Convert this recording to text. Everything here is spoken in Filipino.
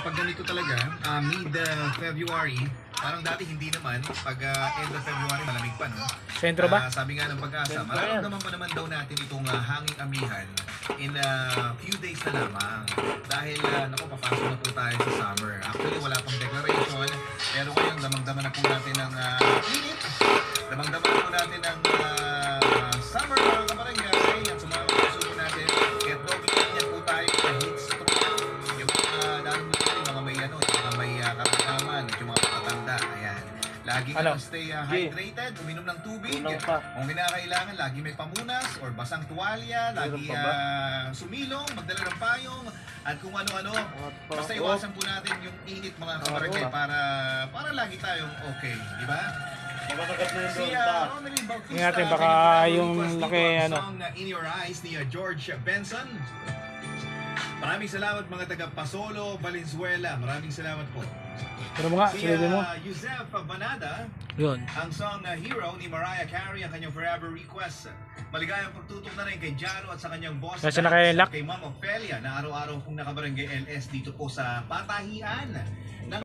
pag ganito talaga, mid-February, parang dati hindi naman, pag end of February malamig pa, no? Sentro ba? Sabi nga ng pag-asa, mararamdaman pa naman daw natin itong hanging amihan in a few days na lamang. Dahil, naku, papasok na po tayo sa summer. Actually, wala pang declaration, pero ngayon, damang-daman na po natin ang init. Damang-daman na po natin ang summer, mga kabarangay, at sumama po subo natin. Kaya dominant po tayo sa heat stroke. Yung mga may ano, yung mga may kapakaman, yung mga patanda, ayan. Lagi ka lang stay hydrated, uminom ng tubig. Kung kinakailangan, lagi may pamunas or basang tuwalya, lagi sumilong, magdala ng payong, at kung ano-ano. Basta iwasan po natin yung init mga kabarangay para lagi tayong okay, di ba? Si Ronaldin Bautista, Tingnan natin, baka yung laki, ano. Song In Your Eyes ni George Benson. Maraming salamat mga taga Pasolo, Valenzuela. Maraming salamat po. Pero mo nga, Si silipin mo. Yusef Banada, Yun. ang song Hero ni Mariah Carey, ang kanyang Forever Request. Maligayang pagtutok na rin kay Jaro at sa kanyang boss Kasi naka-lock. kay Ma'am Ophelia na araw-araw pong nakabarangay LS dito po sa Patahian ng